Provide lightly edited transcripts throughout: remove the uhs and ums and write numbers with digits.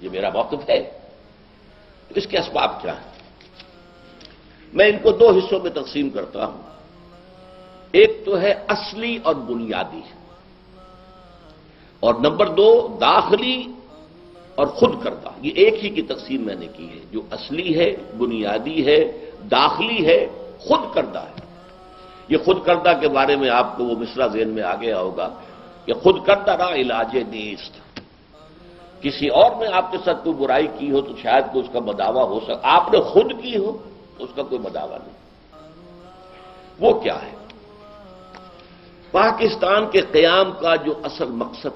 یہ میرا موقف ہے. تو اس کے اسباب کیا ہیں؟ میں ان کو دو حصوں میں تقسیم کرتا ہوں. ایک تو ہے اصلی اور بنیادی، اور نمبر دو داخلی اور خود کردہ. یہ ایک ہی کی تقسیم میں نے کی ہے. جو اصلی ہے، بنیادی ہے، داخلی ہے، خود کردہ ہے. یہ خود کردہ کے بارے میں آپ کو وہ مصرع ذہن میں آ گیا ہوگا کہ خود کردہ را علاج نیست. کسی اور نے آپ کے ساتھ کوئی برائی کی ہو تو شاید کوئی اس کا مداوع ہو سکتا، آپ نے خود کی ہو تو اس کا کوئی مداوع نہیں. وہ کیا ہے؟ پاکستان کے قیام کا جو اصل مقصد،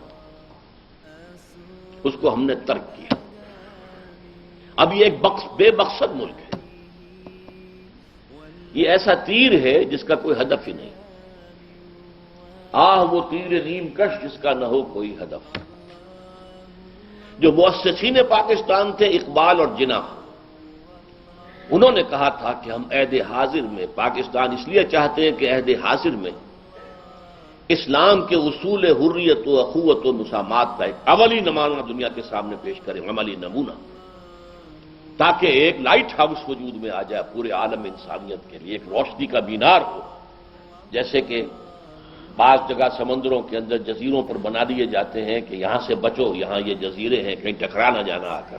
اس کو ہم نے ترک کیا. اب یہ ایک بے مقصد ملک ہے. یہ ایسا تیر ہے جس کا کوئی ہدف ہی نہیں. وہ تیر نیم کش جس کا نہ ہو کوئی ہدف. جو مؤسسین پاکستان تھے اقبال اور جناح، انہوں نے کہا تھا کہ ہم عہد حاضر میں پاکستان اس لیے چاہتے ہیں کہ عہد حاضر میں اسلام کے اصول حریت و اخوت و مسامات کا ایک عملی نمونہ دنیا کے سامنے پیش کریں، عملی نمونہ، تاکہ ایک لائٹ ہاؤس وجود میں آ جائے پورے عالم انسانیت کے لیے، ایک روشنی کا مینار ہو. جیسے کہ بعض جگہ سمندروں کے اندر جزیروں پر بنا دیے جاتے ہیں کہ یہاں سے بچو، یہاں یہ جزیرے ہیں، کہیں ٹکرا نہ جانا آ کر.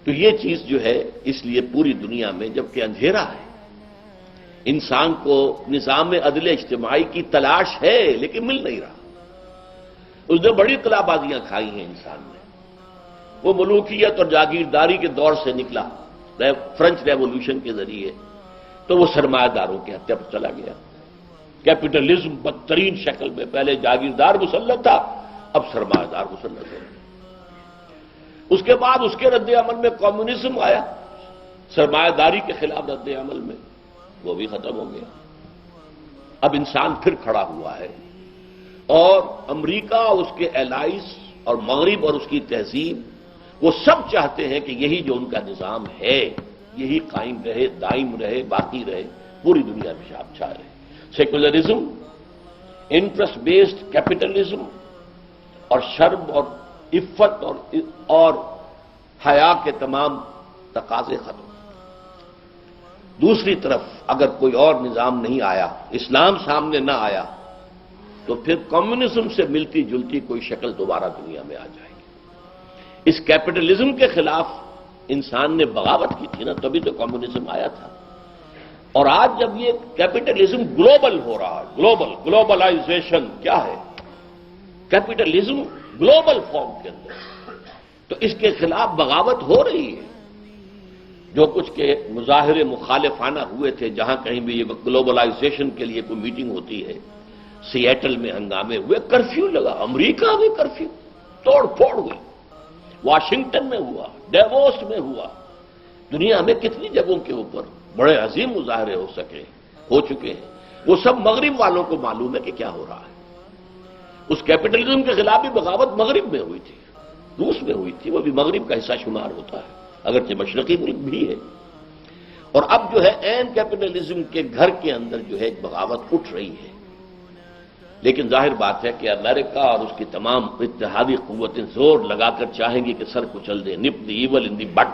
تو یہ چیز جو ہے اس لیے پوری دنیا میں، جبکہ اندھیرا ہے، انسان کو نظام عدل اجتماعی کی تلاش ہے لیکن مل نہیں رہا. اس نے بڑی قلع بازیاں کھائی ہیں انسان نے. وہ ملوکیت اور جاگیرداری کے دور سے نکلا فرنچ ریولوشن کے ذریعے، تو وہ سرمایہ داروں کی ہتیا پر چلا گیا. کیپٹلزم بدترین شکل میں، پہلے جاگیردار مسلط تھا، اب سرمایہ دار مسلط ہے. اس کے بعد اس کے رد عمل میں کمیونزم آیا، سرمایہ داری کے خلاف رد عمل میں، وہ بھی ختم ہو گیا. اب انسان پھر کھڑا ہوا ہے، اور امریکہ، اس کے الائز اور مغرب اور اس کی تہذیب، وہ سب چاہتے ہیں کہ یہی جو ان کا نظام ہے یہی قائم رہے، دائم رہے، باقی رہے، پوری دنیا میں چھا رہے. سیکولرزم، انٹرسٹ بیسڈ کیپٹلزم، اور شرم اور عفت اور حیا کے تمام تقاضے ختم. دوسری طرف اگر کوئی اور نظام نہیں آیا، اسلام سامنے نہ آیا، تو پھر کمیونزم سے ملتی جلتی کوئی شکل دوبارہ دنیا میں آ جائے گی. اس کیپٹلزم کے خلاف انسان نے بغاوت کی تھی نا، تبھی تو کمیونزم آیا تھا. اور آج جب یہ کیپٹلزم گلوبل ہو رہا ہے، گلوبلائزیشن کیا ہے؟ کیپٹلزم گلوبل فارم کے اندر، تو اس کے خلاف بغاوت ہو رہی ہے. جو کچھ کے مظاہرے مخالفانہ ہوئے تھے، جہاں کہیں بھی یہ گلوبلائزیشن کے لیے کوئی میٹنگ ہوتی ہے، سیئٹل میں ہنگامے ہوئے، کرفیو لگا، امریکہ میں کرفیو، توڑ پھوڑ ہوئی، واشنگٹن میں ہوا، ڈیووس میں ہوا. دنیا میں کتنی جگہوں کے اوپر بڑے عظیم مظاہرے ہو چکے ہیں. وہ سب مغرب والوں کو معلوم ہے کہ کیا ہو رہا ہے. اس کیپٹلزم کے خلاف بھی بغاوت مغرب میں ہوئی تھی، روس میں ہوئی تھی، وہ بھی مغرب کا حصہ شمار ہوتا ہے، اگرچہ مشرقی ملک بھی ہے. اور اب جو ہے این کیپٹلزم کے گھر کے اندر جو ہے ایک بغاوت اٹھ رہی ہے. لیکن ظاہر بات ہے کہ امریکہ اور اس کی تمام اتحادی قوتیں زور لگا کر چاہیں گی کہ سر کچل دیں، نپ دی ایول ان دی بٹ،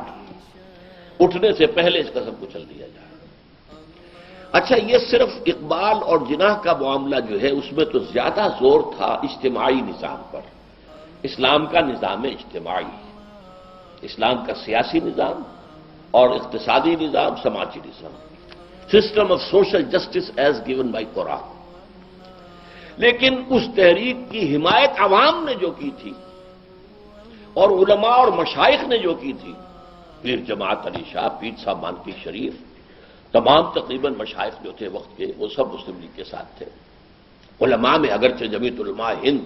اٹھنے سے پہلے اس کا سب کچل دیا جائے. اچھا، یہ صرف اقبال اور جناح کا معاملہ جو ہے اس میں تو زیادہ زور تھا اجتماعی نظام پر. اسلام کا نظام اجتماعی، اسلام کا سیاسی نظام اور اقتصادی نظام، سماجی نظام، system of social justice as given by Quran. لیکن اس تحریک کی حمایت عوام نے جو کی تھی اور علماء اور مشائخ نے جو کی تھی، پیر جماعت علی شاہ، پیر صاحب مانکی شریف، تمام تقریباً مشائخ جو تھے وقت کے، وہ سب مسلم لیگ کے ساتھ تھے. علماء میں اگرچہ جمعیت علماء ہند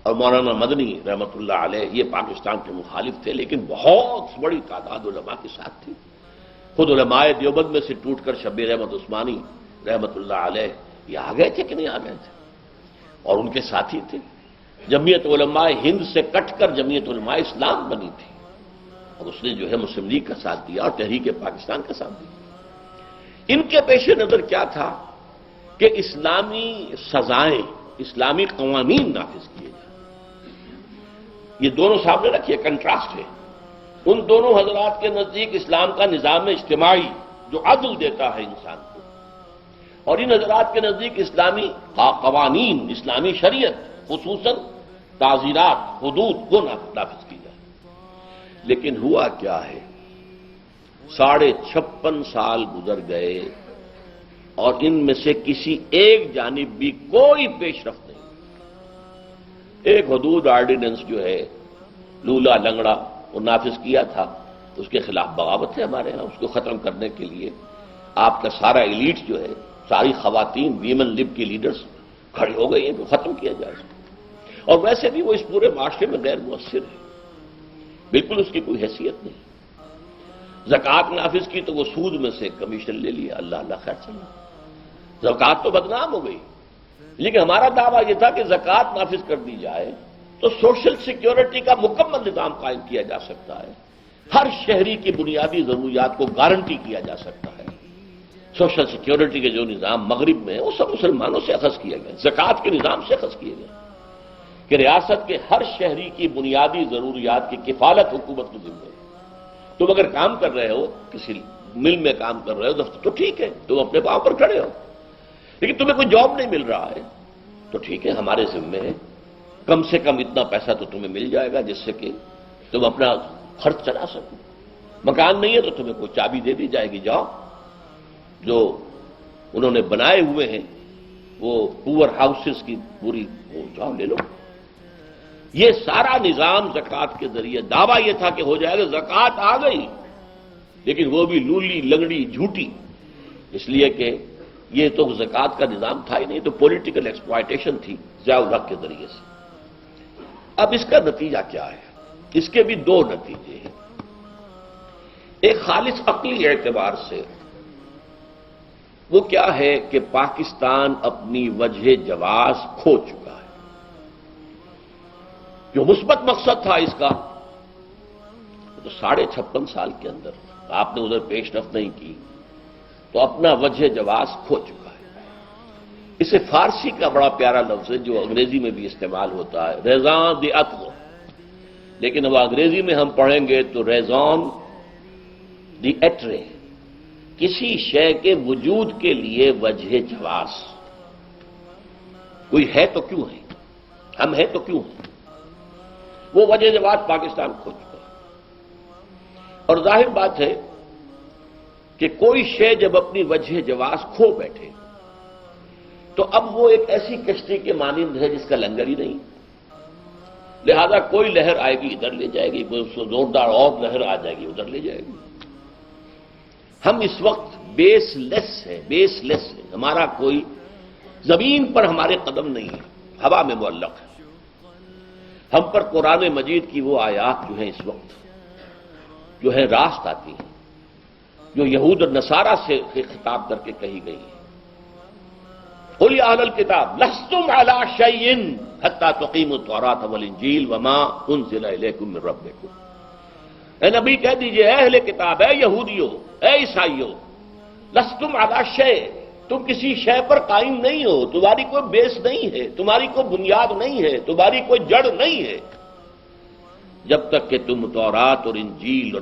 اور مولانا مدنی رحمۃ اللہ علیہ یہ پاکستان کے مخالف تھے، لیکن بہت بڑی تعداد علماء کے ساتھ تھی. خود علماء دیوبند میں سے ٹوٹ کر شبیر احمد عثمانی رحمۃ اللہ علیہ یہ آ گئے تھے کہ نہیں آ گئے تھے، اور ان کے ساتھی تھے. جمعیت علماء ہند سے کٹ کر جمعیت علماء اسلام بنی تھی، اور اس نے جو ہے مسلم لیگ کا ساتھ دیا اور تحریک پاکستان کا ساتھ دیا. ان کے پیش نظر کیا تھا کہ اسلامی سزائیں، اسلامی قوانین نافذ کیے جائیں. یہ دونوں سامنے رکھیے، کنٹراسٹ ہے۔ ان دونوں حضرات کے نزدیک اسلام کا نظام اجتماعی جو عدل دیتا ہے انسان کو، اور ان حضرات کے نزدیک اسلامی قوانین، اسلامی شریعت، خصوصاً تعزیرات، حدود کو نافذ کی جائے۔ لیکن ہوا کیا ہے، 56.5 سال گزر گئے اور ان میں سے کسی ایک جانب بھی کوئی پیش رفت نہیں۔ ایک حدود آرڈیننس جو ہے لولا لنگڑا وہ نافذ کیا تھا، اس کے خلاف بغاوت ہے ہمارے ہاں، اس کو ختم کرنے کے لیے آپ کا سارا ایلیٹ جو ہے، ساری خواتین ویمن لب کی لیڈرز کھڑی ہو گئی ہیں کہ ختم کیا جائے۔ اور ویسے بھی وہ اس پورے معاشرے میں غیر مؤثر ہے، بالکل اس کی کوئی حیثیت نہیں۔ زکوٰۃ نافذ کی تو وہ سود میں سے کمیشن لے لیا، اللہ اللہ خیر چلا، زکوٰۃ تو بدنام ہو گئی۔ لیکن ہمارا دعویٰ یہ تھا کہ زکوٰۃ نافذ کر دی جائے تو سوشل سیکیورٹی کا مکمل نظام قائم کیا جا سکتا ہے، ہر شہری کی بنیادی ضروریات کو گارنٹی کیا جا سکتا ہے۔ سوشل سیکیورٹی کے جو نظام مغرب میں وہ سب مسلمانوں سے اخذ کیے گئے، زکوٰۃ کے نظام سے اخذ کیے گئے کہ ریاست کے ہر شہری کی بنیادی ضروریات کی کفالت حکومت کی ذمہ ہے۔ تم اگر کام کر رہے ہو، کسی مل میں کام کر رہے ہو تو ٹھیک ہے، تم اپنے پاؤں پر کھڑے ہو، لیکن تمہیں کوئی جاب نہیں مل رہا ہے تو ٹھیک ہے، ہمارے ذمہ ہے، کم سے کم اتنا پیسہ تو تمہیں مل جائے گا جس سے کہ تم اپنا خرچ چلا سکو۔ مکان نہیں ہے تو تمہیں کوئی چابی دے دی جائے گی، جاؤ، جو انہوں نے بنائے ہوئے ہیں وہ پور ہاؤسز کی پوری، وہ جاؤ لے لو۔ یہ سارا نظام زکوٰۃ کے ذریعے، دعویٰ یہ تھا کہ ہو جائے گا، زکوٰۃ آ گئی لیکن وہ بھی لولی لنگڑی جھوٹی، اس لیے کہ یہ تو زکوٰۃ کا نظام تھا ہی نہیں، تو پولیٹیکل ایکسپلائٹیشن تھی ضیاء الحق کے ذریعے سے۔ اب اس کا نتیجہ کیا ہے؟ اس کے بھی دو نتیجے ہیں۔ ایک خالص عقلی اعتبار سے وہ کیا ہے کہ پاکستان اپنی وجہ جواز کھو چکا ہے۔ جو مثبت مقصد تھا اس کا، تو 56.5 سال کے اندر آپ نے ادھر پیش رفت نہیں کی تو اپنا وجہ جواز کھو چکا ہے۔ اسے فارسی کا بڑا پیارا لفظ ہے جو انگریزی میں بھی استعمال ہوتا ہے، ریزان دی عقل، لیکن اب انگریزی میں ہم پڑھیں گے تو ریزان دی ایٹرے، کسی شے کے وجود کے لیے وجہ جواز۔ کوئی ہے تو کیوں ہے، ہم ہیں تو کیوں ہیں، وہ وجہ جواز پاکستان کھو چکا ہے۔ اور ظاہر بات ہے کہ کوئی شے جب اپنی وجہ جواز کھو بیٹھے تو اب وہ ایک ایسی کشتی کے مانند ہے جس کا لنگر ہی نہیں، لہذا کوئی لہر آئے گی ادھر لے جائے گی، کوئی زوردار اور لہر آ جائے گی ادھر لے جائے گی۔ ہم اس وقت بیس لیس ہے، ہمارا کوئی زمین پر ہمارے قدم نہیں ہے، ہوا میں معلق ہے۔ ہم پر قرآن مجید کی وہ آیات جو ہیں اس وقت جو ہے راست آتی ہیں، جو یہود اور نصارہ سے خطاب کر کے کہی گئی ہے، قل یا اہل الکتاب لستم علی شیء حتی تقیموا التوراۃ والانجیل وما انزل الیکم من ربکم۔ اے نبی کہہ دیجئے، اے اہل کتاب، اے یہودیو، اے عیسائیو، لستم علی شیء، تم کسی شے پر قائم نہیں ہو، تمہاری کوئی بیس نہیں ہے، تمہاری کوئی بنیاد نہیں ہے، تمہاری کوئی جڑ نہیں ہے، جب تک کہ تم تورات اور انجیل اور